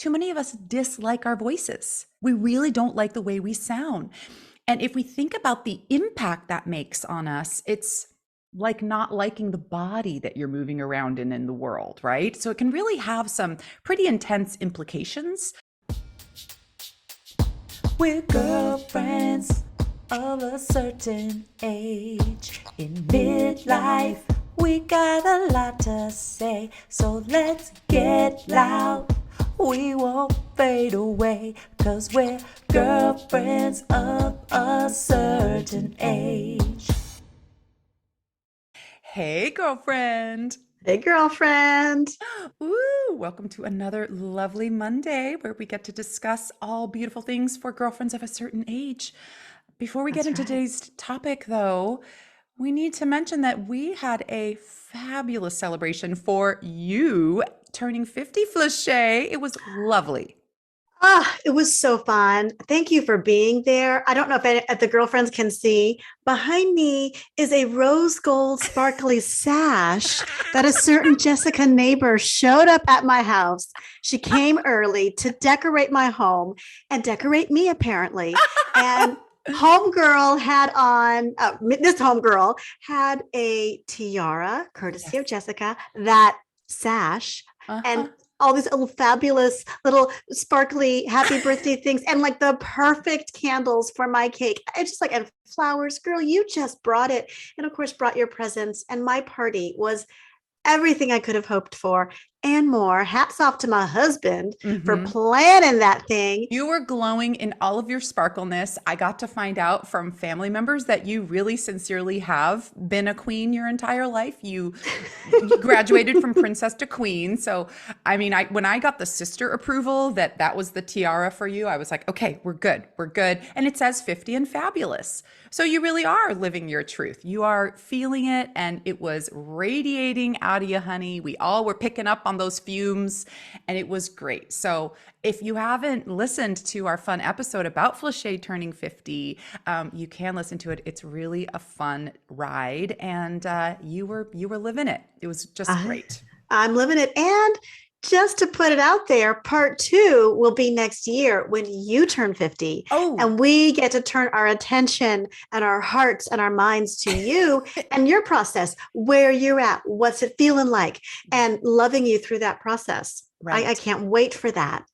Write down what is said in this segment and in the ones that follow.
too many of us dislike our voices. We really don't like the way we sound. And if we think about the impact that makes on us, it's like not liking the body that you're moving around in the world, right? So it can really have some pretty intense implications. We're girlfriends of a certain age. In midlife, we got a lot to say. So let's get loud. We won't fade away, 'cause we're girlfriends of a certain age. Hey, girlfriend. Hey, girlfriend. Ooh, welcome to another lovely Monday where we get to discuss all beautiful things for girlfriends of a certain age. Before we get That's into right. today's topic, though, we need to mention that we had a fabulous celebration for you turning 50, Flachet. It was lovely. It was so fun. Thank you for being there. I don't know if the girlfriends can see. Behind me is a rose gold sparkly sash that a certain Jessica neighbor showed up at my house. She came early to decorate my home and decorate me, apparently. And homegirl had on, this homegirl had a tiara, courtesy of Yes. Jessica, that sash, and Uh-huh. all these little fabulous little sparkly happy birthday things and like the perfect candles for my cake. It's just like, and flowers, girl, you just brought it. And of course, brought your presents. And my party was everything I could have hoped for and more. Hats off to my husband for Mm-hmm. planning that thing. You were glowing in all of your sparkleness. I got to find out from family members that you really sincerely have been a queen your entire life. You graduated from princess to queen. So, I mean, when I got the sister approval that that was the tiara for you, I was like, okay, we're good. We're good. And it says 50 and fabulous. So you really are living your truth. You are feeling it, and it was radiating out of you, honey. We all were picking up on those fumes, and it was great. So if you haven't listened to our fun episode about Flachet turning 50, you can listen to it. It's really a fun ride, and you were living it. It was just I, great. I'm living it. And just to put it out there, part two will be next year when you turn 50 Oh, and we get to turn our attention and our hearts and our minds to you and your process, where you're at, what's it feeling like, and loving you through that process. I right. can't wait for that.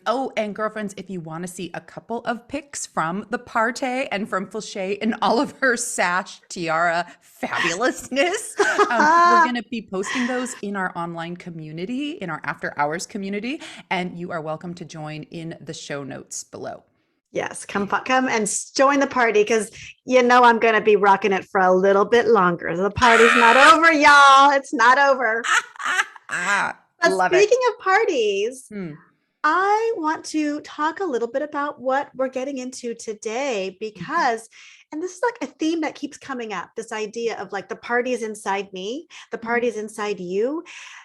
Oh, and girlfriends, if you want to see a couple of pics from the party and from Flachet in all of her sash tiara fabulousness, we're going to be posting those in our online community, in our after hours community, and you are welcome to join in the show notes below. Yes, come and join the party because you know I'm going to be rocking it for a little bit longer. The party's not over, y'all. It's not over. But Love it. speaking of parties, Hmm. I want to talk a little bit about what we're getting into today Mhm. because, and this is like a theme that keeps coming up, this idea of like the party is inside me, the party Mhm. is inside you.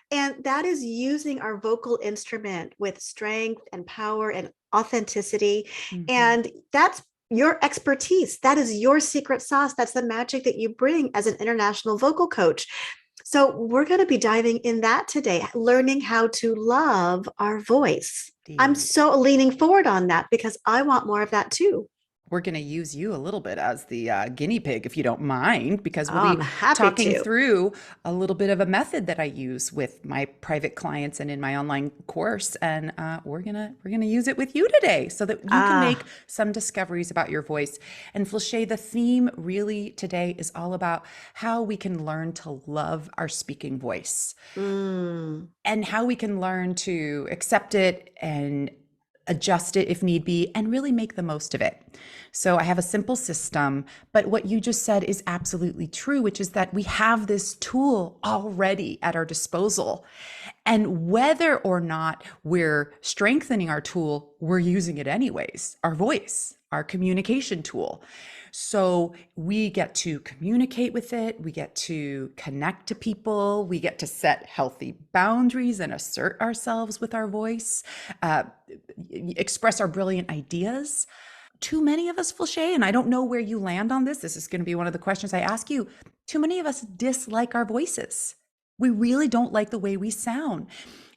And that is using our vocal instrument with strength and power and authenticity. Mhm. And that's your expertise. That is your secret sauce. That's the magic that you bring as an international vocal coach. So, we're going to be diving in that today, learning how to love our voice. I'm Indeed. so leaning forward on that because I want more of that too. We're going to use you a little bit as the guinea pig, if you don't mind, because we'll Oh, I'm be happy talking to. through a little bit of a method that I use with my private clients and in my online course, and we're gonna use it with you today, so that you can make Ah, some discoveries about your voice. And Flachet, the theme really today is all about how we can learn to love our speaking voice mm, and how we can learn to accept it and adjust it if need be and really make the most of it. So I have a simple system, but what you just said is absolutely true, which is that we have this tool already at our disposal. And whether or not we're strengthening our tool, we're using it anyways, our voice, our communication tool. So we get to communicate with it, we get to connect to people, we get to set healthy boundaries and assert ourselves with our voice, uh, express our brilliant ideas. Too many of us, Flachet, and I don't know where you land on this. This is going to be one of the questions I ask you. Too many of us dislike our voices. We really don't like the way we sound.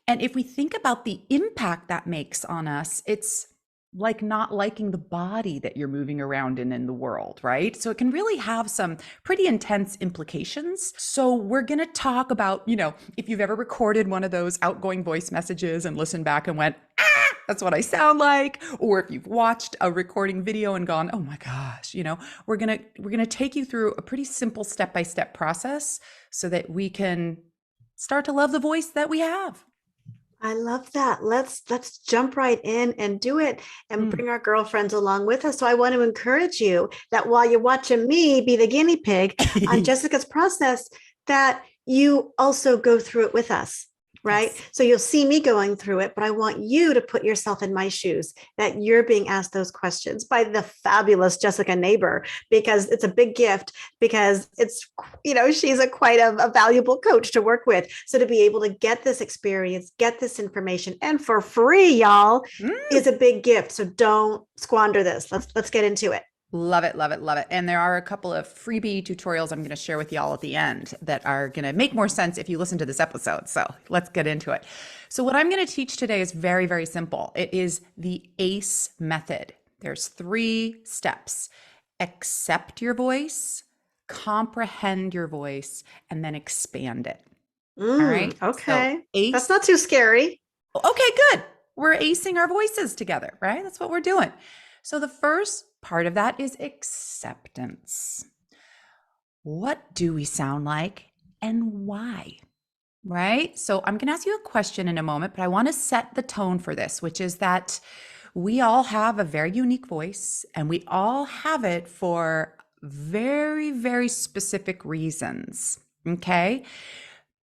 And if we think about the impact that makes on us, it's like not liking the body that you're moving around in the world, right? So it can really have some pretty intense implications. So we're going to talk about, if you've ever recorded one of those outgoing voice messages and listened back and went, that's what I sound like, or if you've watched a recording video and gone, oh my gosh, we're going to take you through a pretty simple step-by-step process so that we can start to love the voice that we have. I love that. Let's jump right in and do it and Mm. bring our girlfriends along with us. So I want to encourage you that while you're watching me be the guinea pig on Jessica's process, that you also go through it with us. Right. Yes. So you'll see me going through it, but I want you to put yourself in my shoes, that you're being asked those questions by the fabulous Jessica neighbor, because it's a big gift, because she's quite a valuable coach to work with. So to be able to get this experience, get this information, and for free, y'all, is a big gift. So don't squander this. Let's get into it. Love it, love it, love it. And there are a couple of freebie tutorials I'm going to share with y'all at the end that are going to make more sense if you listen to this episode. So let's get into it. So what I'm going to teach today is very, very simple. It is the ACE method. There's 3 steps: accept your voice, comprehend your voice, and then expand it. All right. So Okay. That's ACE. not too scary. Okay, good. We're acing our voices together, right? That's what we're doing. So the first part of that is acceptance. What do we sound like and why? Right? So I'm going to ask you a question in a moment, but I want to set the tone for this, which is that we all have a very unique voice and we all have it for very, very specific reasons. Okay.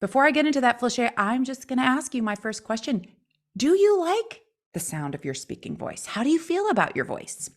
Before I get into that, Felicia, I'm just going to ask you my first question. Do you like the sound of your speaking voice? How do you feel about your voice?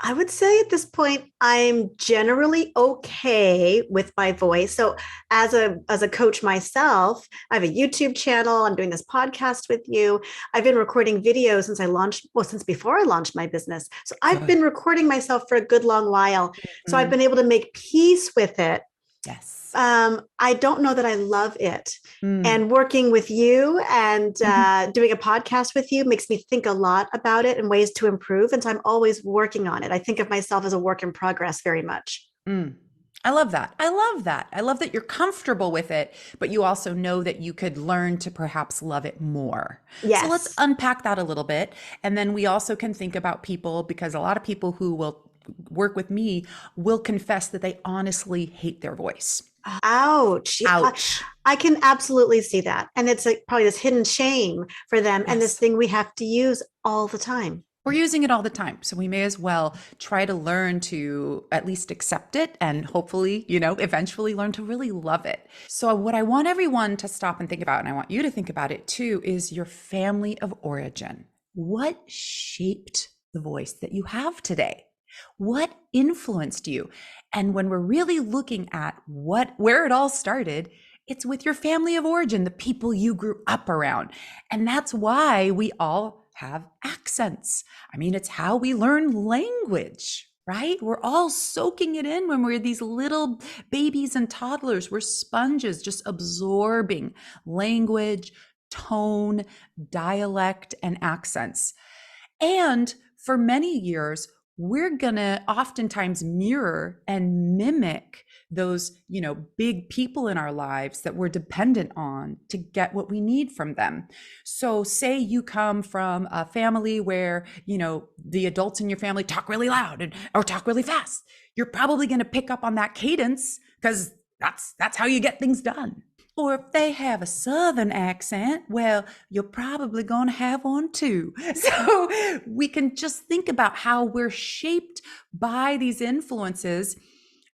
I would say at this point, I'm generally okay with my voice. So as a coach myself, I have a YouTube channel. I'm doing this podcast with you. I've been recording videos since before I launched my business. So I've Good. been recording myself for a good long while. So I've Mm, been able to make peace with it. yes. I don't know that I love it. Mm. And working with you and Mhm. doing a podcast with you makes me think a lot about it and ways to improve. And so I'm always working on it. I think of myself as a work in progress very much. Mm. I love that. I love that. I love that you're comfortable with it, but you also know that you could learn to perhaps love it more. So let's Yes. unpack that a little bit. And then we also can think about people, because a lot of people who will work with me will confess that they honestly hate their voice. Ouch. Yeah, Ouch. I can absolutely see that. And it's like probably this hidden shame for them and this Yes. thing we have to use all the time. We're using it all the time. So we may as well try to learn to at least accept it and hopefully, eventually learn to really love it. So, what I want everyone to stop and think about, and I want you to think about it too, is your family of origin. What shaped the voice that you have today? What influenced you? And when we're really looking at where it all started, it's with your family of origin, the people you grew up around. And that's why we all have accents. I mean, it's how we learn language, right? We're all soaking it in when we're these little babies and toddlers. We're sponges just absorbing language, tone, dialect, and accents. And for many years, we're going to oftentimes mirror and mimic those, big people in our lives that we're dependent on to get what we need from them. So say you come from a family where, the adults in your family talk really loud or talk really fast. You're probably going to pick up on that cadence because that's how you get things done. Or if they have a Southern accent, well, you're probably going to have one too. So we can just think about how we're shaped by these influences.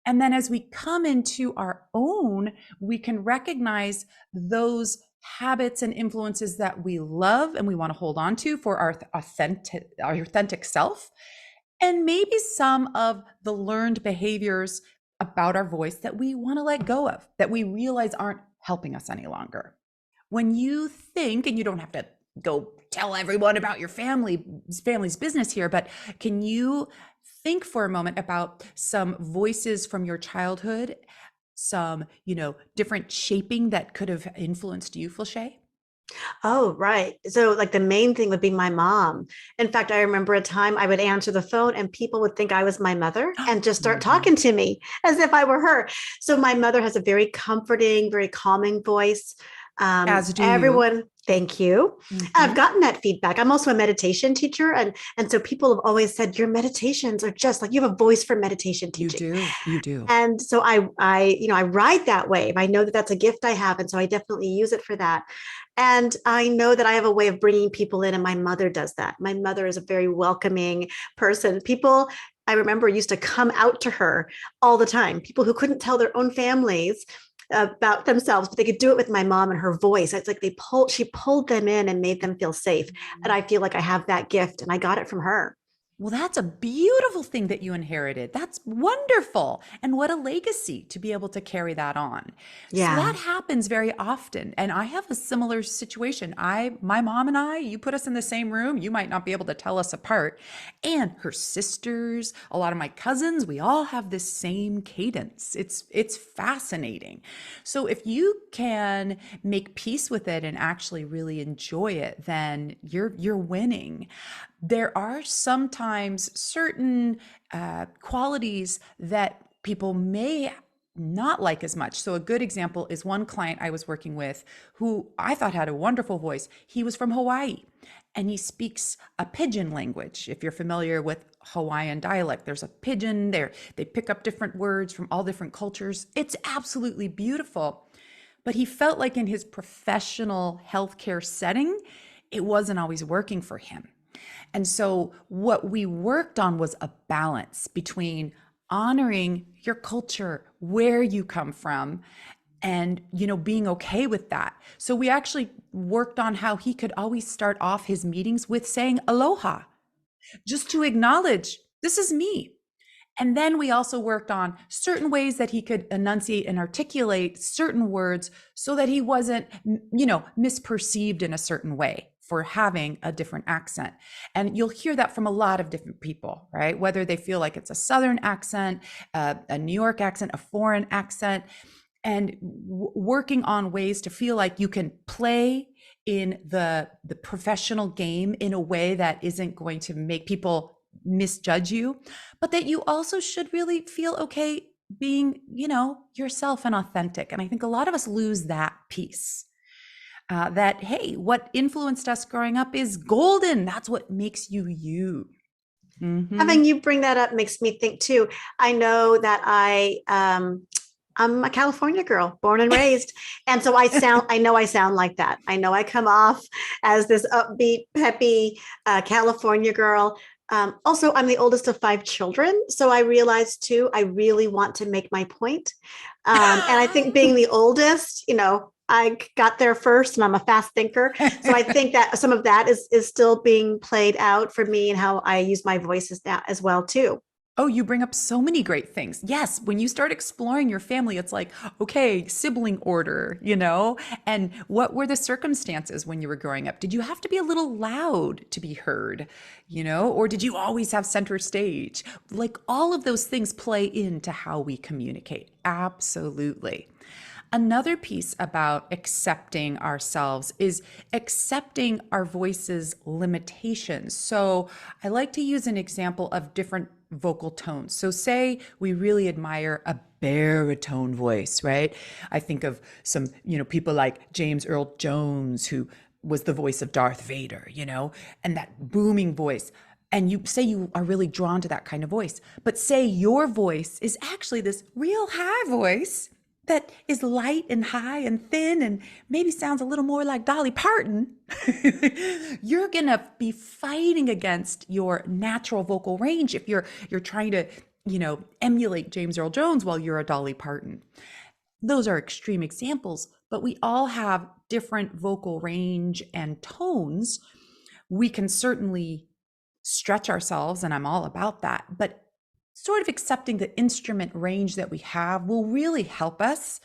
And then as we come into our own, we can recognize those habits and influences that we love and we want to hold on to for our authentic self. And maybe some of the learned behaviors about our voice that we want to let go of, that we realize aren't helping us any longer. When you think, and you don't have to go tell everyone about your family's business here, but can you think for a moment about some voices from your childhood, some, different shaping that could have influenced you, Felicia? Oh, right. So, like, the main thing would be my mom. In fact, I remember a time I would answer the phone and people would think I was my mother and just start Mhm. talking to me as if I were her. So, my mother has a very comforting, very calming voice. As do you. Everyone, thank you. I've Mhm. gotten that feedback. I'm also a meditation teacher, and so people have always said your meditations are just like you have a voice for meditation You teaching. do. You do. And so I ride that wave. I know that that's a gift I have, and so I definitely use it for that. And I know that I have a way of bringing people in, and my mother does that. My mother is a very welcoming person. People, I remember, used to come out to her all the time. People who couldn't tell their own families about themselves, but they could do it with my mom and her voice. It's like she pulled them in and made them feel safe. And I feel like I have that gift, and I got it from her. Well, that's a beautiful thing that you inherited. That's wonderful. And what a legacy to be able to carry that on. So Yeah. that happens very often. And I have a similar situation. My mom and I, you put us in the same room, you might not be able to tell us apart. And her sisters, a lot of my cousins, we all have this same cadence. It's fascinating. So if you can make peace with it and actually really enjoy it, then you're winning. There are sometimes certain qualities that people may not like as much. So, a good example is one client I was working with who I thought had a wonderful voice. He was from Hawaii and he speaks a pidgin language. If you're familiar with Hawaiian dialect, there's a pidgin there. They pick up different words from all different cultures. It's absolutely beautiful. But he felt like in his professional healthcare setting, it wasn't always working for him. And so what we worked on was a balance between honoring your culture, where you come from, and being okay with that. So we actually worked on how he could always start off his meetings with saying aloha, just to acknowledge this is me. And then we also worked on certain ways that he could enunciate and articulate certain words so that he wasn't, misperceived in a certain way for having a different accent. And you'll hear that from a lot of different people, right? Whether they feel like it's a Southern accent, a New York accent, a foreign accent, and working on ways to feel like you can play in the professional game in a way that isn't going to make people misjudge you, but that you also should really feel okay being, yourself and authentic. And I think a lot of us lose that piece. That, hey, what influenced us growing up is golden. That's what makes you you. Mm-hmm. Having you bring that up makes me think too. I know that I'm a California girl, born and raised. And so I know I sound like that. I know I come off as this upbeat, peppy California girl. Also, I'm the oldest of five children. So I realized too, I really want to make my point. And I think being the oldest, I got there first and I'm a fast thinker. So I think that some of that is still being played out for me and how I use my voices now as well too. Oh, you bring up so many great things. Yes, when you start exploring your family, it's like, okay, sibling order, And what were the circumstances when you were growing up? Did you have to be a little loud to be heard, Or did you always have center stage? Like all of those things play into how we communicate. Absolutely. Another piece about accepting ourselves is accepting our voice's limitations. So I like to use an example of different vocal tones. So say we really admire a baritone voice, right? I think of some, people like James Earl Jones, who was the voice of Darth Vader, and that booming voice. And you say you are really drawn to that kind of voice, but say your voice is actually this real high voice that is light and high and thin and maybe sounds a little more like Dolly Parton, you're gonna be fighting against your natural vocal range if you're trying to, emulate James Earl Jones while you're a Dolly Parton. Those are extreme examples, but we all have different vocal range and tones. We can certainly stretch ourselves, and I'm all about that, but sort of accepting the instrument range that we have will really help us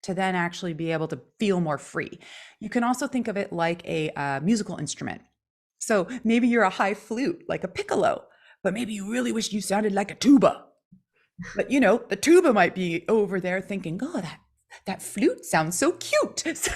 to then actually be able to feel more free. You can also think of it like a musical instrument. So maybe you're a high flute, like a piccolo, but maybe you really wish you sounded like a tuba. But the tuba might be over there thinking, "Oh, that flute sounds so cute." So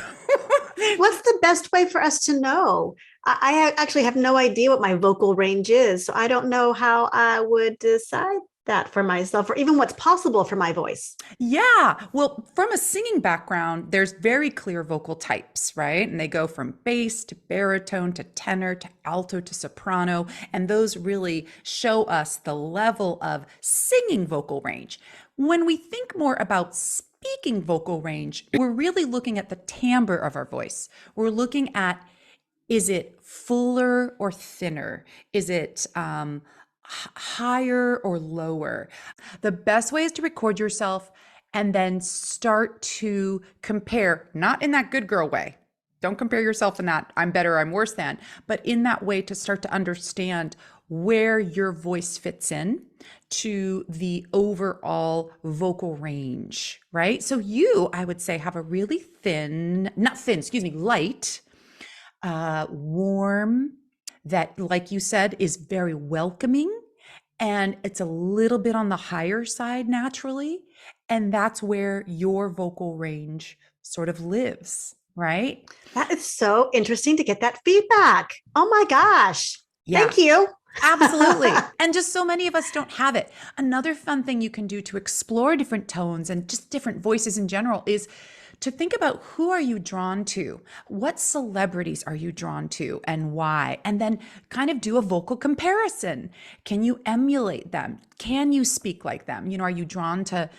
What's the best way for us to know? I actually have no idea what my vocal range is, so I don't know how I would decide that for myself or even what's possible for my voice. Yeah. Well, from a singing background, there's very clear vocal types, right? And they go from bass to baritone to tenor to alto to soprano. And those really show us the level of singing vocal range. When we think more about speaking vocal range, we're really looking at the timbre of our voice. We're looking at, is it fuller or thinner? Is it higher or lower? The best way is to record yourself and then start to compare, not in that good girl way. Don't compare yourself in that I'm better, I'm worse than, but in that way to start to understand where your voice fits in to the overall vocal range, right? So you, I would say, have a really thin, not thin, excuse me, light, warm, that, like you said, is very welcoming. And it's a little bit on the higher side naturally. And that's where your vocal range sort of lives, right? That is so interesting to get that feedback. Oh my gosh. Yeah, Thank you. absolutely. And just so many of us don't have it. Another fun thing you can do to explore different tones and just different voices in general is to think about, who are you drawn to? What celebrities are you drawn to and why? And then kind of do a vocal comparison. Can you emulate them? Can you speak like them? You know, are you drawn to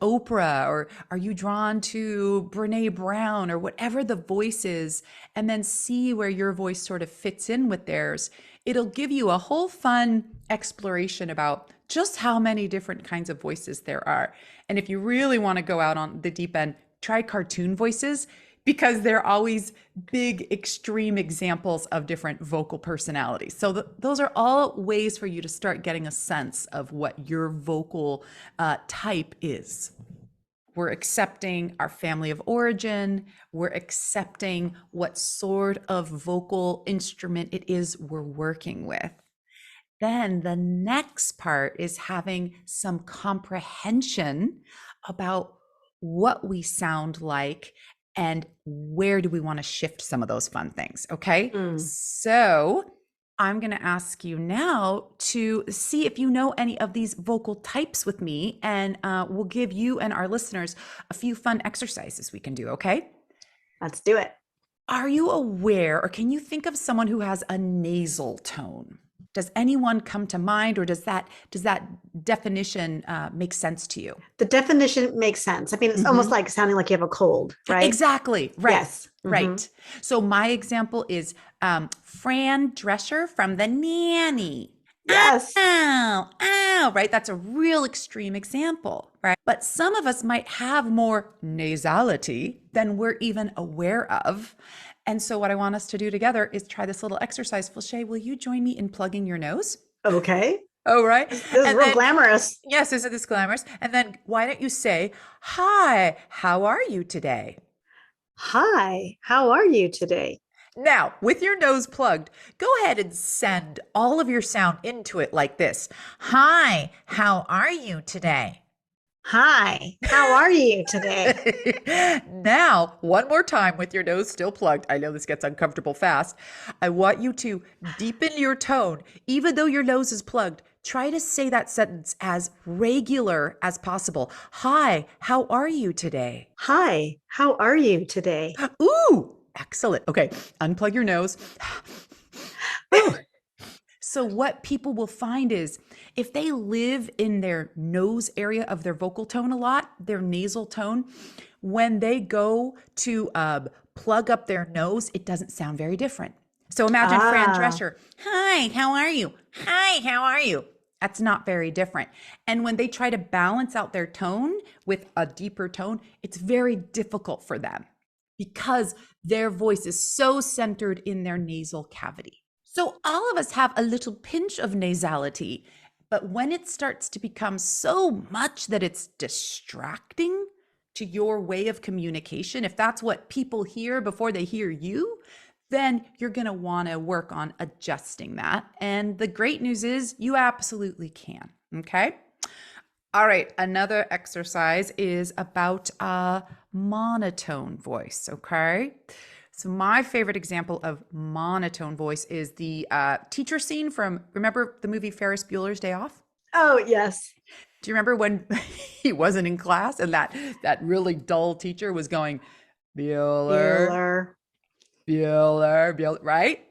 Oprah, or are you drawn to Brene Brown, or whatever the voice is, and then see where your voice sort of fits in with theirs. It'll give you a whole fun exploration about just how many different kinds of voices there are. And if you really want to go out on the deep end, try cartoon voices, because they're always big, extreme examples of different vocal personalities. So those are all ways for you to start getting a sense of what your vocal type is. We're accepting our family of origin. We're accepting what sort of vocal instrument it is we're working with. Then the next part is having some comprehension about what we sound like and where do we want to shift some of those fun things. Okay. Mm. So I'm going to ask you now to see if you know any of these vocal types with me, and we'll give you and our listeners a few fun exercises we can do. Okay. Let's do it. Are you aware, or can you think of someone who has a nasal tone? Does anyone come to mind, or does that definition make sense to you? The definition makes sense. I mean, it's almost Mhm. like sounding like you have a cold, right? Exactly. Right. Yes. Hmm. Right. So my example is Fran Drescher from The Nanny. Yes. Ow, ow, right? That's a real extreme example, right? But some of us might have more nasality than we're even aware of. And so what I want us to do together is try this little exercise. Felicia, will you join me in plugging your nose? Okay. Oh, right. This is And real then, glamorous. yes, isn't this glamorous? And then why don't you say, hi, how are you today? Hi, how are you today? Now, with your nose plugged, go ahead and send all of your sound into it like this. Hi, how are you today? Hi, how are you today? Now, one more time with your nose still plugged. I know this gets uncomfortable fast. I want you to deepen your tone. Even though your nose is plugged, try to say that sentence as regular as possible. Hi, how are you today? Hi, how are you today? Ooh, excellent. Okay, unplug your nose. Oh, So, what people will find is, if they live in their nose area of their vocal tone a lot, their nasal tone, when they go to plug up their nose, it doesn't sound very different. So, imagine Fran ah, Drescher. Hi, how are you? Hi, how are you? That's not very different. And when they try to balance out their tone with a deeper tone, it's very difficult for them because their voice is so centered in their nasal cavity. So all of us have a little pinch of nasality, but when it starts to become so much that it's distracting to your way of communication, if that's what people hear before they hear you, then you're going to want to work on adjusting that. And the great news is you absolutely can. Okay. All right, another exercise is about a monotone voice, okay? So my favorite example of monotone voice is the teacher scene from, remember the movie Ferris Bueller's Day Off? Oh, yes. Do you remember when he wasn't in class and that really dull teacher was going, Bueller, Bueller. Bueller, Bueller, right?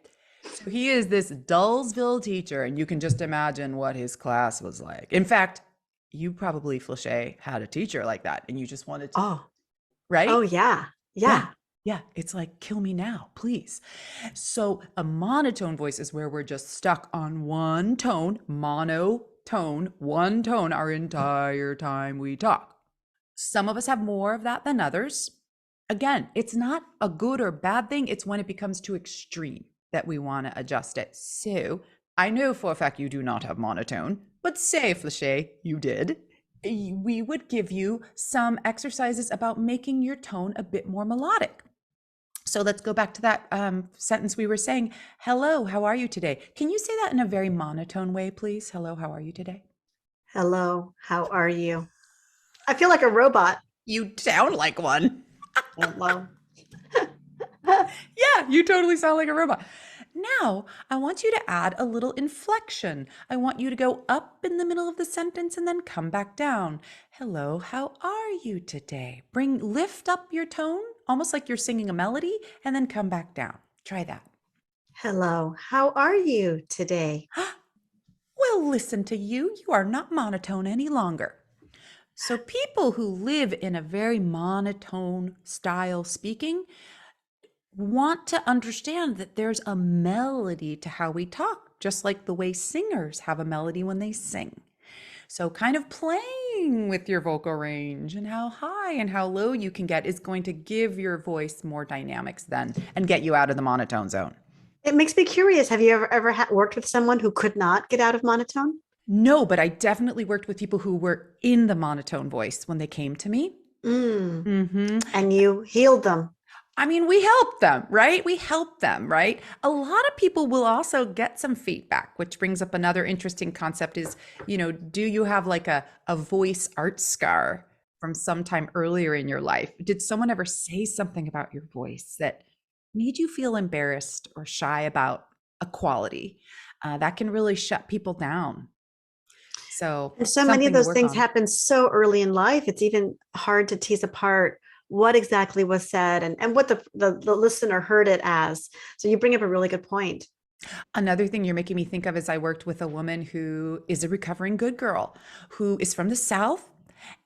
So he is this Dullsville teacher, and you can just imagine what his class was like. In fact, you probably, Flachet, had a teacher like that, and you just wanted to, Oh, oh, right? yeah. Yeah. Yeah. Yeah. It's like, kill me now, please. So a monotone voice is where we're just stuck on one tone, monotone, one tone our entire time we talk. Some of us have more of that than others. Again, it's not a good or bad thing. It's when it becomes too extreme that we want to adjust it. So I know for a fact you do not have monotone, but say, Flachet, you did. We would give you some exercises about making your tone a bit more melodic. So let's go back to that sentence we were saying. Hello, how are you today? Can you say that in a very monotone way, please? Hello, how are you today? Hello. How are you? I feel like a robot. You sound like one. Hello. Yeah, you totally sound like a robot. Now, I want you to add a little inflection. I want you to go up in the middle of the sentence and then come back down. Hello, how are you today? Lift up your tone, almost like you're singing a melody, and then come back down. Try that. Hello. How are you today? Well, listen to you. You are not monotone any longer. So, people who live in a very monotone style speaking want to understand that there's a melody to how we talk, just like the way singers have a melody when they sing. So, kind of playing with your vocal range and how high and how low you can get is going to give your voice more dynamics then and get you out of the monotone zone. It makes me curious. Have you ever worked with someone who could not get out of monotone? No, but I definitely worked with people who were in the monotone voice when they came to me. Mm. Hmm. And you healed them. I mean, we help them, right? We help them, right? A lot of people will also get some feedback, which brings up another interesting concept is, do you have like a voice art scar from sometime earlier in your life? Did someone ever say something about your voice that made you feel embarrassed or shy about a quality? That can really shut people down. So, And so many of something to those work things on. happen so early in life, it's even hard to tease apart what exactly was said and what the listener heard it as. So you bring up a really good point. Another thing you're making me think of is I worked with a woman who is a recovering good girl who is from the South,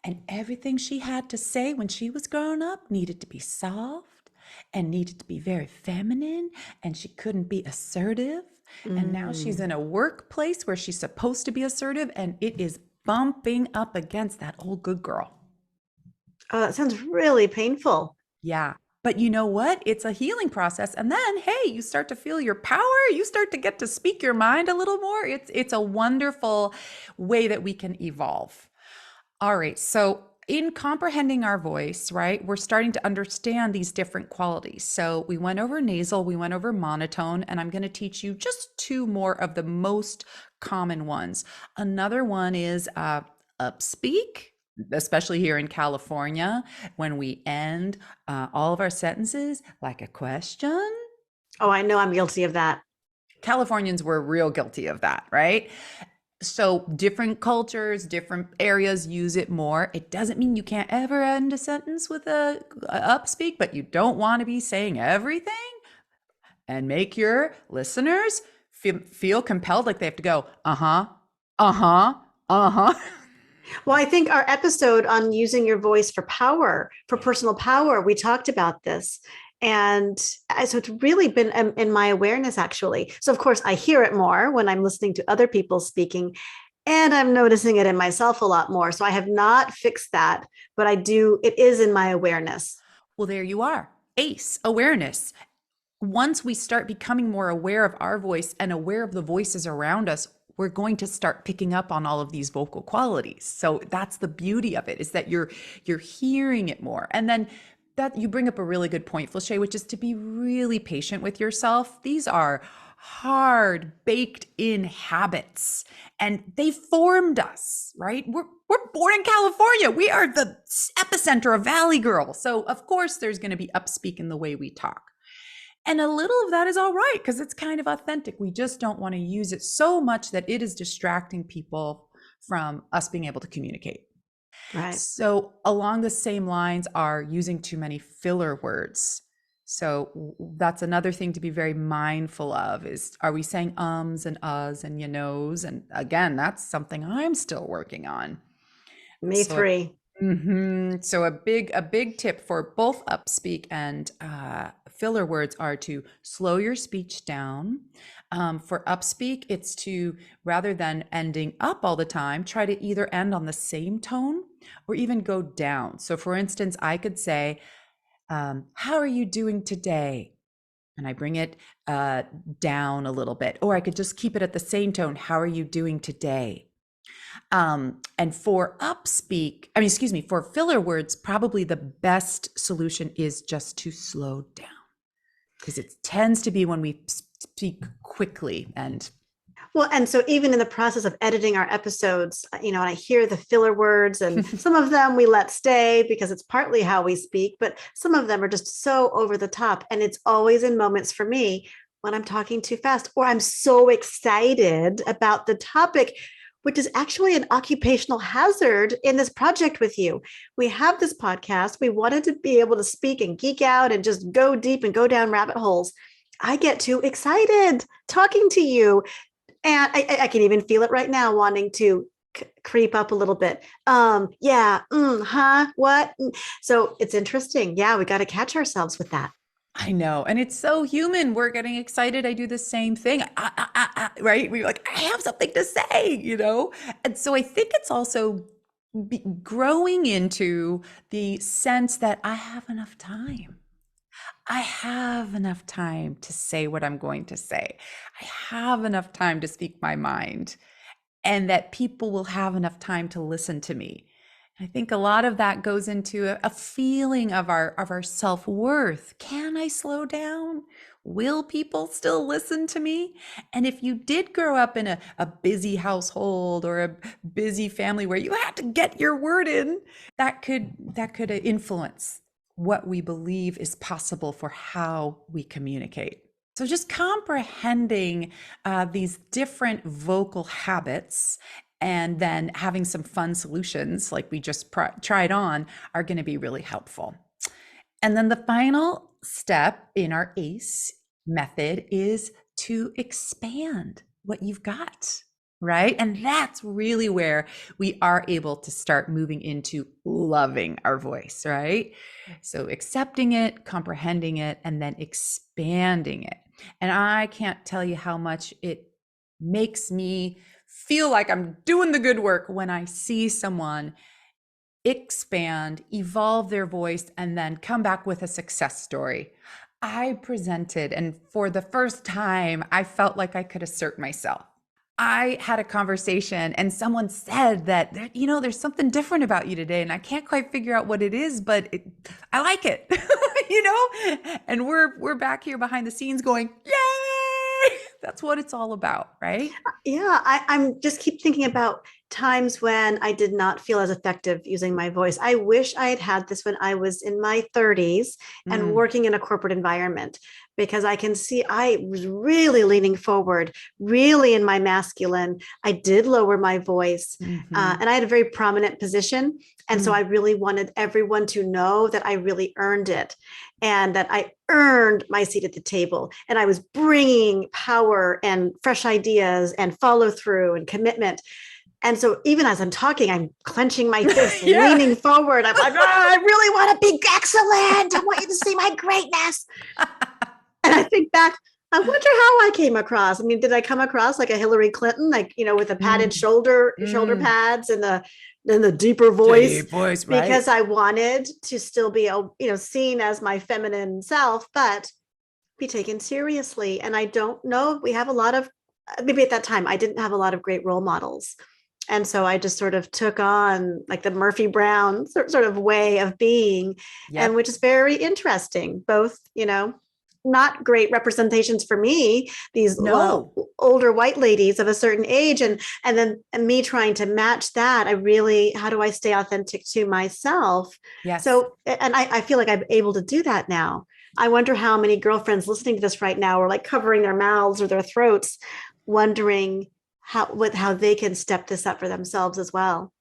and everything she had to say when she was growing up needed to be soft and needed to be very feminine, and she couldn't be assertive. And now she's Mm. in a workplace where she's supposed to be assertive, and it is bumping up against that old good girl. Oh, that sounds really painful. Yeah. But you know what? It's a healing process. And then, hey, you start to feel your power. You start to get to speak your mind a little more. It's a wonderful way that we can evolve. All right. So, in comprehending our voice, right, we're starting to understand these different qualities. So, we went over nasal, we went over monotone, and I'm going to teach you just two more of the most common ones. Another one is upspeak, especially here in California, when we end all of our sentences like a question. Oh, I know I'm guilty of that. Californians were real guilty of that, right? So different cultures, different areas use it more. It doesn't mean you can't ever end a sentence with a upspeak, but you don't want to be saying everything and make your listeners feel compelled like they have to go, uh-huh, uh-huh, uh-huh. Well, I think our episode on using your voice for power, for personal power, we talked about this. And so it's really been in my awareness, actually. So, of course, I hear it more when I'm listening to other people speaking, and I'm noticing it in myself a lot more. So I have not fixed that, but I do, it is in my awareness. Well, there you are. ACE, awareness. Once we start becoming more aware of our voice and aware of the voices around us, we're going to start picking up on all of these vocal qualities. So that's the beauty of it, is that you're hearing it more. And then that you bring up a really good point, Flachet, which is to be really patient with yourself. These are hard baked in habits and they formed us, right? We're born in California. We are the epicenter of Valley Girl. So of course there's going to be upspeak in the way we talk. And a little of that is all right because it's kind of authentic. We just don't want to use it so much that it is distracting people from us being able to communicate. Right. So, along the same lines are using too many filler words. So that's another thing to be very mindful of is, are we saying ums and uhs and you knows? And again, that's something I'm still working on. Me So three. so a big tip for both upspeak and filler words are to slow your speech down. For upspeak, it's to, rather than ending up all the time, try to either end on the same tone or even go down. So for instance, I could say, how are you doing today? And I bring it down a little bit, or I could just keep it at the same tone. How are you doing today? And for upspeak, I mean, excuse me, for filler words, probably the best solution is just to slow down because it tends to be when we speak quickly and Well, and so even in the process of editing our episodes, and I hear the filler words, and some of them we let stay because it's partly how we speak, but some of them are just so over the top. And it's always in moments for me when I'm talking too fast or I'm so excited about the topic, which is actually an occupational hazard in this project with you. We have this podcast. We wanted to be able to speak and geek out and just go deep and go down rabbit holes. I get too excited talking to you. And I can even feel it right now, wanting to creep up a little bit. Yeah, huh, what? So it's interesting. Yeah, we got to catch ourselves with that. I know, and it's so human. We're getting excited. I do the same thing, right? We're like, I have something to say. And so I think it's also growing into the sense that I have enough time. I have enough time to say what I'm going to say. I have enough time to speak my mind, and that people will have enough time to listen to me. I think a lot of that goes into a feeling of our self-worth. Can I slow down? Will people still listen to me? And if you did grow up in a busy household or a busy family where you had to get your word in, that could influence what we believe is possible for how we communicate. So just comprehending these different vocal habits and then having some fun solutions like we just tried on are going to be really helpful. And then the final step in our ACE method is to expand what you've got, right? And that's really where we are able to start moving into loving our voice, right? So accepting it, comprehending it, and then expanding it. And I can't tell you how much it makes me feel like I'm doing the good work when I see someone expand, evolve their voice, and then come back with a success story. I presented, and for the first time, I felt like I could assert myself. I had a conversation and someone said that, there's something different about you today. And I can't quite figure out what it is, but I like it, and we're back here behind the scenes going, yay! That's what it's all about, right? Yeah, I'm just keep thinking about times when I did not feel as effective using my voice. I wish I had this when I was in my 30s and Mm, working in a corporate environment, because I can see I was really leaning forward, really in my masculine. I did lower my voice, mhm, and I had a very prominent position. And so mm, I really wanted everyone to know that I really earned it and that I earned my seat at the table. And I was bringing power and fresh ideas and follow through and commitment. And so even as I'm talking, I'm clenching my fists and yeah. leaning forward. I'm like, I really want to be excellent. I want you to see my greatness. And I think back, I wonder how I came across. I mean, did I come across like a Hillary Clinton, like, with the padded Mm, shoulder mm. pads and the deeper voice, Deep voice, right? because I wanted to still be, seen as my feminine self, but be taken seriously. And I don't know, we have a lot of, maybe at that time, I didn't have a lot of great role models. And so I just sort of took on like the Murphy Brown sort of way of being, and Yep. which is very interesting. Both, not great representations for me, these No. older white ladies of a certain age, and then me trying to match that. How do I stay authentic to myself? Yes. So, and I feel like I'm able to do that now. I wonder how many girlfriends listening to this right now are like covering their mouths or their throats, wondering how they can step this up for themselves as well.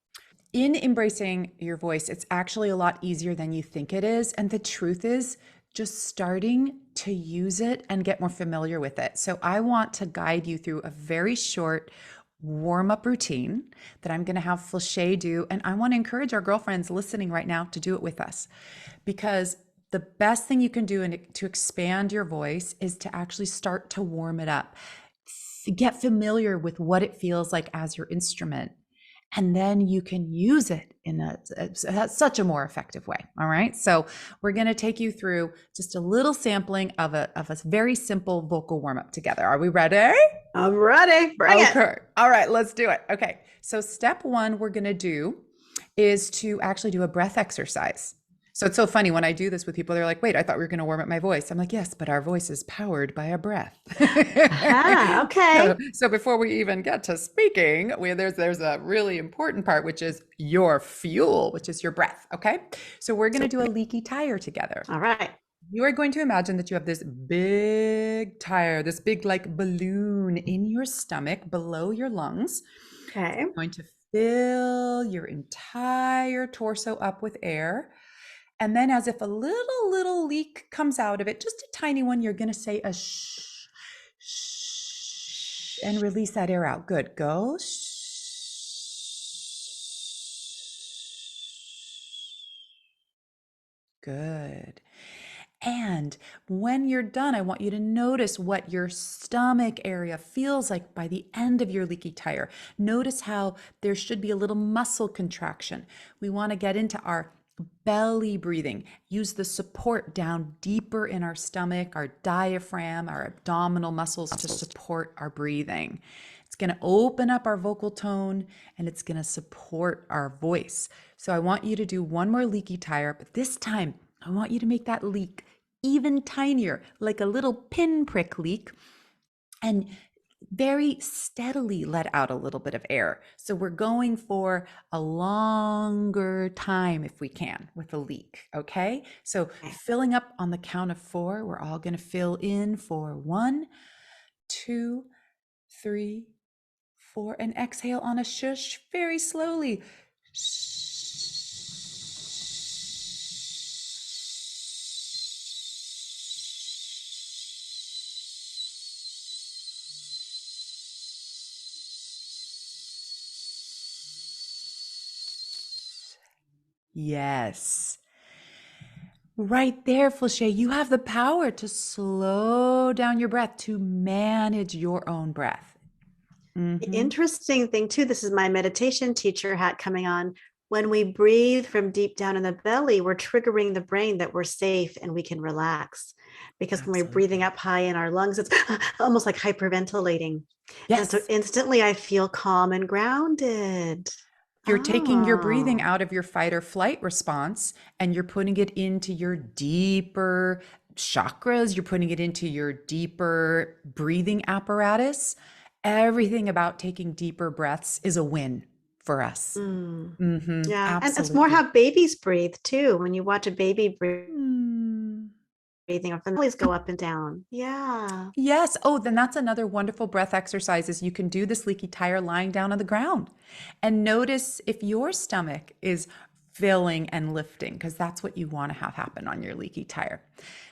In embracing your voice, it's actually a lot easier than you think it is. And the truth is, just starting to use it and get more familiar with it. So, I want to guide you through a very short warm up routine that I'm going to have Flachet do. And I want to encourage our girlfriends listening right now to do it with us because the best thing you can do to expand your voice is to actually start to warm it up. Get familiar with what it feels like as your instrument, and then you can use it in such a more effective way. All right. So we're going to take you through just a little sampling of a very simple vocal warm up together. Are we ready? I'm ready. Bring it. Okay. All right. Let's do it. Okay. So step one we're going to do is to actually do a breath exercise. So it's so funny when I do this with people, they're like, wait, I thought we were going to warm up my voice. I'm like, yes, but our voice is powered by a breath. Okay. So before we even get to speaking, there's a really important part, which is your fuel, which is your breath. Okay. So we're going to do a leaky tire together. All right. You are going to imagine that you have this big tire, this big like balloon in your stomach below your lungs. Okay. It's going to fill your entire torso up with air. And then as if a little leak comes out of it, just a tiny one, you're going to say a shh, shh, and release that air out. Good. Go. Good. And when you're done, I want you to notice what your stomach area feels like by the end of your leaky tire. Notice how there should be a little muscle contraction. We want to get into our belly breathing. Use the support down deeper in our stomach, our diaphragm, our abdominal muscles to support our breathing. It's going to open up our vocal tone and it's going to support our voice. So I want you to do one more leaky tire, but this time I want you to make that leak even tinier, like a little pinprick leak, and very steadily let out a little bit of air. So we're going for a longer time if we can with a leak, okay? So filling up on the count of 4, we're all gonna fill in for 1, 2, 3, 4, and exhale on a shush very slowly. Shh. Yes. Right there, Flachet, you have the power to slow down your breath, to manage your own breath. The interesting thing, too, this is my meditation teacher hat coming on. When we breathe from deep down in the belly, we're triggering the brain that we're safe and we can relax. Because when we're breathing up high in our lungs, it's almost like hyperventilating. Yes. And so instantly I feel calm and grounded. You're taking your breathing out of your fight or flight response and you're putting it into your deeper chakras. You're putting it into your deeper breathing apparatus. Everything about taking deeper breaths is a win for us. Yeah. Absolutely. And it's more how babies breathe too. When you watch a baby breathing, our bellies go up and down. Yeah. Yes. Oh, then that's another wonderful breath exercise is you can do this leaky tire lying down on the ground and notice if your stomach is filling and lifting, because that's what you want to have happen on your leaky tire.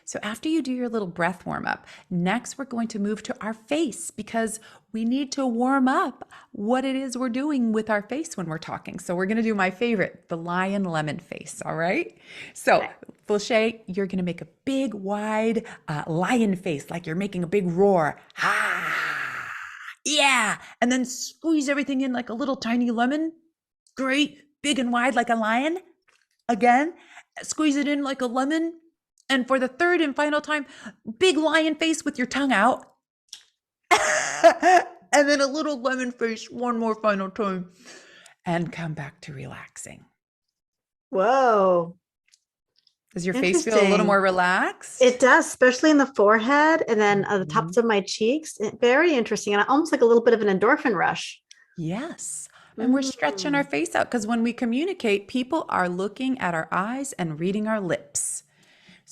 So after you do your little breath warm up, next we're going to move to our face because we need to warm up what it is we're doing with our face when we're talking. So we're going to do my favorite, the lion lemon face. All right. So Flachet, you're going to make a big, wide lion face, like you're making a big roar. Ah, yeah. And then squeeze everything in like a little tiny lemon. Great. Big and wide like a lion. Again, squeeze it in like a lemon. And for the third and final time, big lion face with your tongue out. And then a little lemon face one more final time. And come back to relaxing. Whoa. Does your face feel a little more relaxed? It does, especially in the forehead and then the tops of my cheeks. Very interesting. And almost like a little bit of an endorphin rush. Yes. And we're stretching our face out because when we communicate, people are looking at our eyes and reading our lips.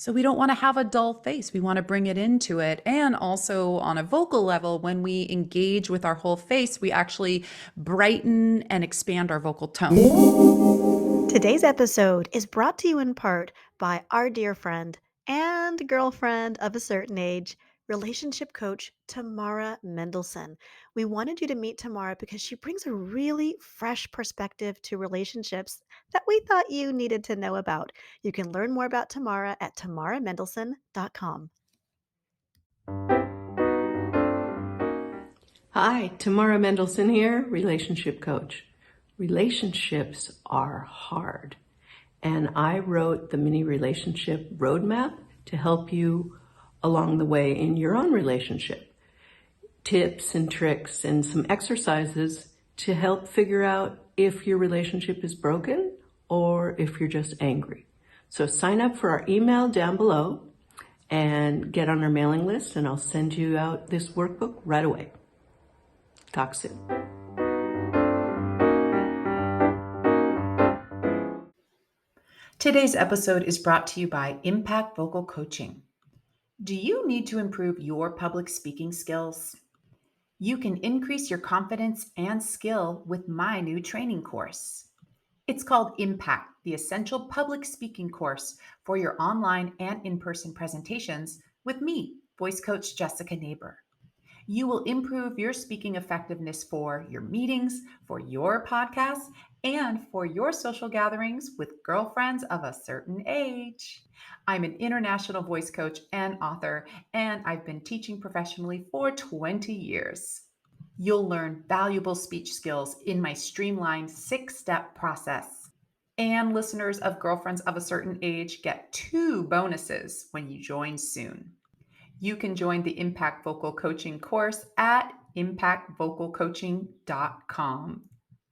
So we don't want to have a dull face. We want to bring it into it. And also on a vocal level, when we engage with our whole face, we actually brighten and expand our vocal tone. Today's episode is brought to you in part by our dear friend and girlfriend of a certain age, relationship coach Tamara Mendelson. We wanted you to meet Tamara because she brings a really fresh perspective to relationships that we thought you needed to know about. You can learn more about Tamara at tamaramendelson.com. Hi, Tamara Mendelson here, relationship coach. Relationships are hard, and I wrote the mini relationship roadmap to help you along the way in your own relationship. Tips and tricks and some exercises to help figure out if your relationship is broken or if you're just angry. So sign up for our email down below and get on our mailing list, and I'll send you out this workbook right away. Talk soon. Today's episode is brought to you by Impact Vocal Coaching. Do you need to improve your public speaking skills? You can increase your confidence and skill with my new training course. It's called Impact, the Essential Public Speaking Course for your online and in-person presentations with me, voice coach Jessica Neighbor. You will improve your speaking effectiveness for your meetings, for your podcasts, and for your social gatherings with girlfriends of a certain age. I'm an international voice coach and author, and I've been teaching professionally for 20 years. You'll learn valuable speech skills in my streamlined 6-step process. And listeners of Girlfriends of a Certain Age get 2 bonuses when you join soon. You can join the Impact Vocal Coaching course at impactvocalcoaching.com.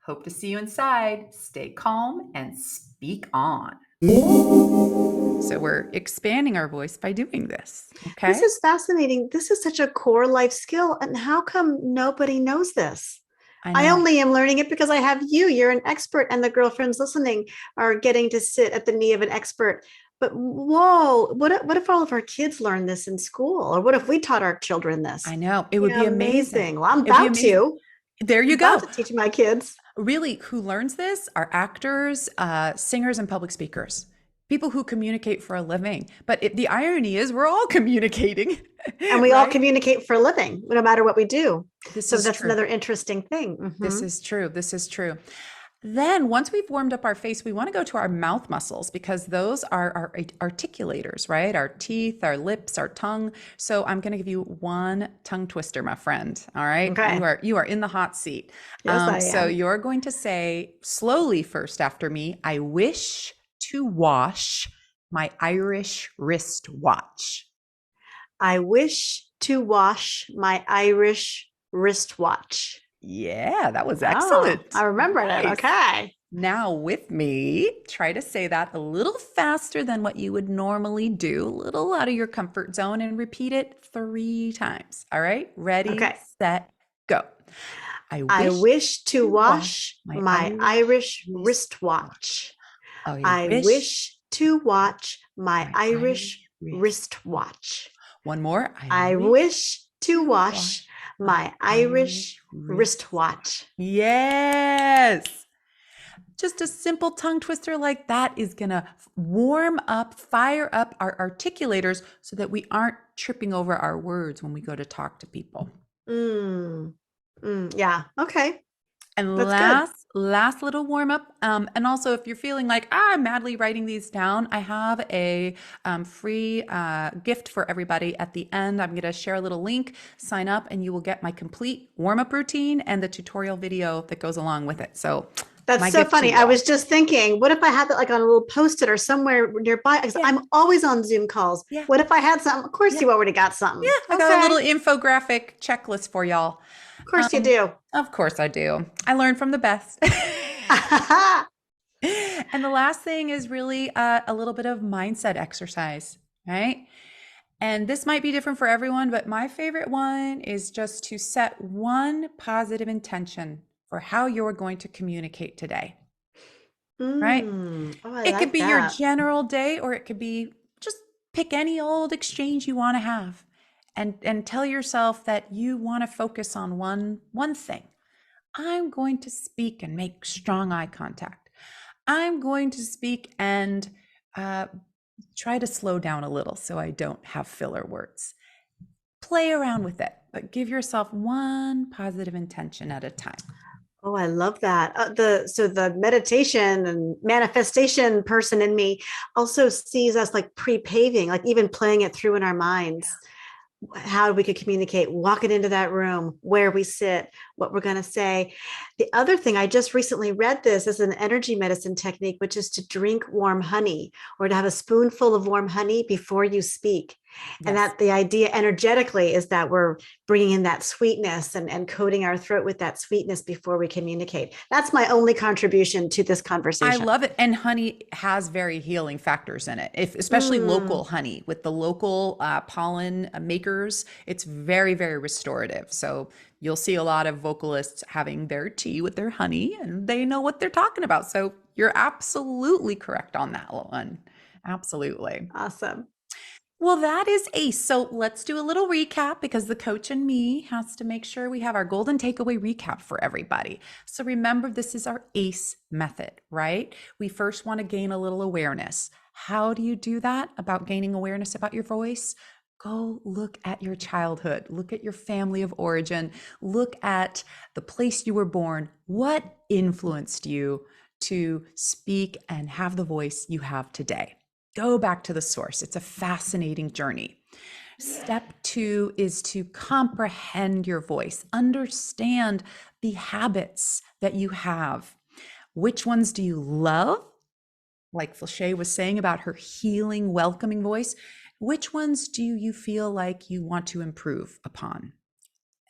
Hope to see you inside. Stay calm and speak on. So we're expanding our voice by doing this. Okay. This is fascinating. This is such a core life skill. And how come nobody knows this? I only am learning it because I have you. You're an expert, and the girlfriends listening are getting to sit at the knee of an expert. But whoa, what if all of our kids learn this in school? Or what if we taught our children this? I know. It would be amazing. Well, I'm about to. There you go. About to teach my kids. Really, who learns this are actors, singers, and public speakers. People who communicate for a living. But the irony is we're all communicating. And we all communicate for a living, no matter what we do. That's another interesting thing. Mm-hmm. This is true. This is true. Then once we've warmed up our face, we want to go to our mouth muscles because those are our articulators, right? Our teeth, our lips, our tongue. So I'm going to give you one tongue twister, my friend. All right. Okay. You are in the hot seat. Yes, I am. So you're going to say slowly first after me, I wish to wash my Irish wristwatch. I wish to wash my Irish wristwatch. Yeah, that was excellent. I remember it. Okay. Now with me, try to say that a little faster than what you would normally do, a little out of your comfort zone, and repeat it 3 times. All right? Ready, set, go. I wish to wash my Irish wristwatch. I wish to watch my Irish wristwatch. One more. I wish to wash my Irish wristwatch. Yes. Just a simple tongue twister like that is going to warm up, fire up our articulators so that we aren't tripping over our words when we go to talk to people. Yeah. Okay. And last little warm up. And also, if you're feeling like, I'm madly writing these down, I have a free gift for everybody at the end. I'm going to share a little link, sign up, and you will get my complete warm up routine and the tutorial video that goes along with it. So that's so funny. I was just thinking, what if I had that like on a little post-it or somewhere nearby? Because I'm always on Zoom calls. Yeah. What if I had something? Of course you already got something. Yeah, I got a little infographic checklist for y'all. Of course you do. Of course I do. I learned from the best. And the last thing is really a little bit of mindset exercise, right? And this might be different for everyone, but my favorite one is just to set one positive intention for how you're going to communicate today, right? Oh, it could be your general day, or it could be just Pick any old exchange you want to have and tell yourself that you want to focus on one thing. I'm going to speak and make strong eye contact. I'm going to speak and uh, try to slow down a little so I don't have filler words. Play around with it, but give yourself one positive intention at a time. Oh, I love that. The meditation and manifestation person in me also sees us like pre-paving, like even playing it through in our minds, how we could communicate, walking into that room, where we sit, what we're going to say. The other thing, I just recently read this as an energy medicine technique, which is to drink warm honey or to have a spoonful of warm honey before you speak. And Yes. that the idea energetically is that we're bringing in that sweetness and coating our throat with that sweetness before we communicate. That's my only contribution to this I conversation. love it. And honey has very healing factors in it, if, especially local Mm, honey with the local pollen makers. It's very, very restorative. So you'll see a lot of vocalists having their tea with their honey and they know what they're talking about. So you're absolutely correct on that one. Absolutely. awesome. Well, that is ACE. So let's do a little recap because the coach and me has to make sure we have our golden takeaway recap for everybody. So remember, this is our ACE method, right? We first want to gain a little awareness. How do you do that about gaining awareness about your voice? Go look at your childhood, look at your family of origin, look at the place you were born. What influenced you to speak and have the voice you have today? Go back to the source. It's a fascinating journey. Step two is to comprehend your voice, understand the habits that you have. Which ones do you love? Like Flachet was saying about her healing, welcoming voice. Which ones do you feel like you want to improve upon?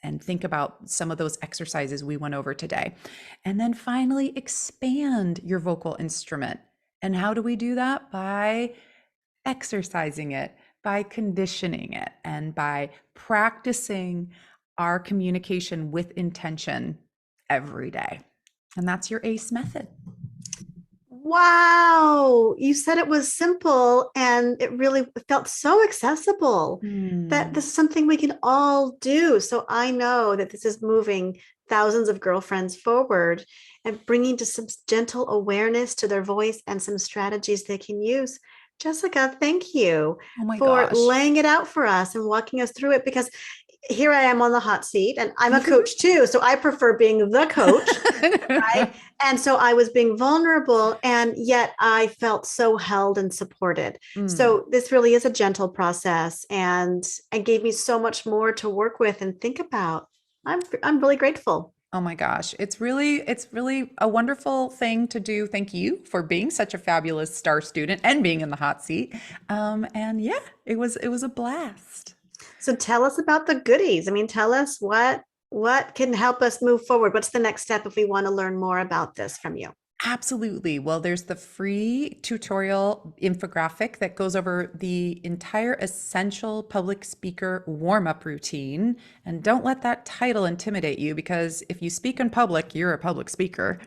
And think about some of those exercises we went over today. And then finally, expand your vocal instrument. And how do we do that? By exercising it, by conditioning it, and by practicing our communication with intention every day. And that's your ACE method. Wow, you said it was simple and it really felt so accessible that Hmm. this is something we can all do. So I know that this is moving thousands of girlfriends forward and bringing just some gentle awareness to their voice and some strategies they can use. Jessica, thank you Oh my for gosh. laying it out for us and walking us through it because here I am on the hot seat and I'm a coach too. So I prefer being the coach, right? And so I was being vulnerable and yet I felt so held and supported. Mm. So this really is a gentle process and gave me so much more to work with and think about. I'm really grateful. Oh my gosh. It's really a wonderful thing to do. Thank you for being such a fabulous star student and being in the hot seat. And yeah, it was a blast. So tell us about the goodies. I mean, tell us what can help us move forward. What's the next step if we want to learn more about this from you? Absolutely. Well, there's the free tutorial infographic that goes over the entire essential public speaker warm up routine. And don't let that title intimidate you because if you speak in public, you're a public speaker.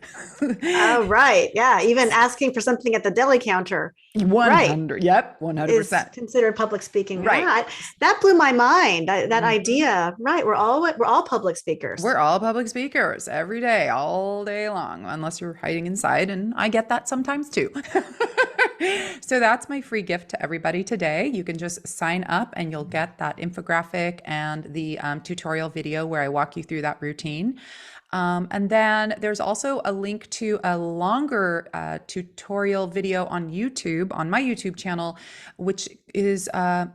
Oh, right. Yeah. Even asking for something at the deli counter. Right. 100. Yep, Is 100%. considered public speaking. Right. Yeah, that blew my mind. That Mhm. idea. Right, we're all public speakers. We're all public speakers every day, all day long, unless you're hiding inside. And I get that sometimes too. So that's my free gift to everybody today. You can just sign up and you'll get that infographic and the tutorial video where I walk you through that routine. And then there's also a link to a longer tutorial video on YouTube, on my YouTube channel, which is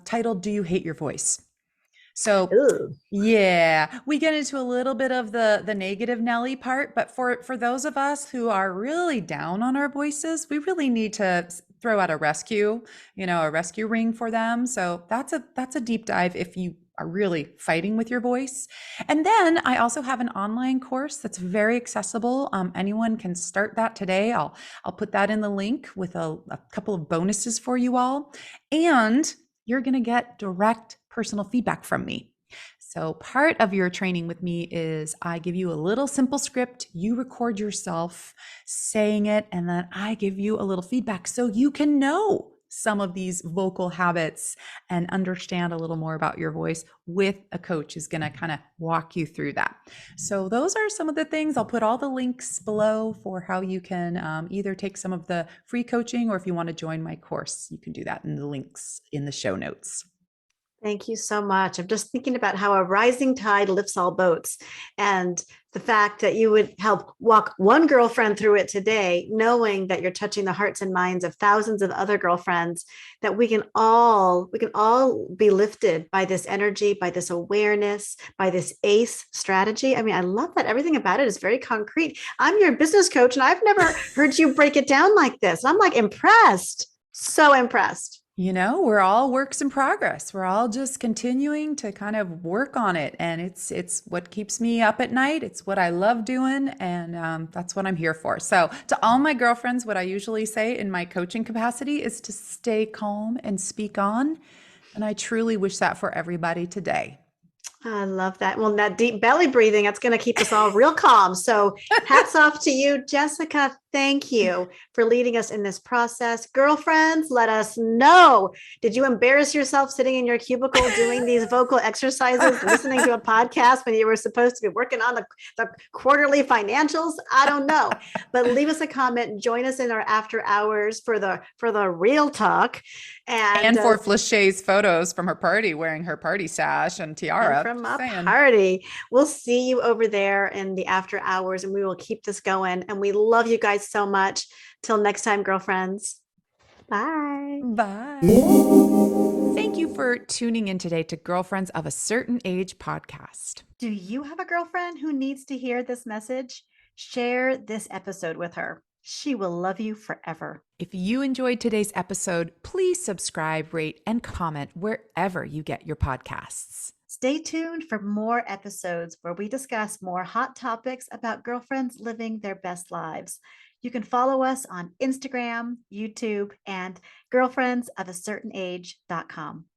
titled, Do You Hate Your Voice? So Ooh. yeah, we get into a little bit of the negative Nelly part, but for those of us who are really down on our voices, we really need to throw out a rescue, a rescue ring for them. So that's a deep dive if you are really fighting with your voice. And then I also have an online course that's very accessible. Anyone can start that today. I'll put that in the link with a couple of bonuses for you all, and you're going to get direct personal feedback from me. So, part of your training with me is I give you a little simple script, you record yourself saying it, and then I give you a little feedback so you can know some of these vocal habits and understand a little more about your voice with a coach is going to kind of walk you through that. So those are some of the things. I'll put all the links below for how you can either take some of the free coaching, or if you want to join my course, you can do that in the links in the show notes. Thank you so much. I'm just thinking about how a rising tide lifts all boats, and the fact that you would help walk one girlfriend through it today, knowing that you're touching the hearts and minds of thousands of other girlfriends, that we can all be lifted by this energy, by this awareness, by this ACE strategy. I mean, I love that everything about it is very concrete. I'm your business coach, and I've never heard you break it down like this. I'm like impressed, so impressed. You know, we're all works in progress. We're all just continuing to kind of work on it, and it's what keeps me up at night. It's what I love doing, and that's what I'm here for. So, to all my girlfriends, what I usually say in my coaching capacity is to stay calm and speak on, and I truly wish that for everybody today. I love that. Well, that deep belly breathing, that's going to keep us all real calm. So hats off to you, Jessica. Thank you for leading us in this process. Girlfriends, let us know. Did you embarrass yourself sitting in your cubicle doing these vocal exercises, listening to a podcast when you were supposed to be working on the quarterly financials? I don't know. But leave us a comment. Join us in our after hours for the real talk. And for Flaché's photos from her party, wearing her party sash and tiara. And from a party. We'll see you over there in the after hours, and we will keep this going. And we love you guys so much. Till next time, girlfriends. Bye. Bye. Thank you for tuning in today to Girlfriends of a Certain Age podcast. Do you have a girlfriend who needs to hear this message? Share this episode with her. She will love you forever. If you enjoyed today's episode, please subscribe, rate, and comment wherever you get your podcasts. Stay tuned for more episodes where we discuss more hot topics about girlfriends living their best lives. You can follow us on Instagram, YouTube, and girlfriendsofacertainage.com.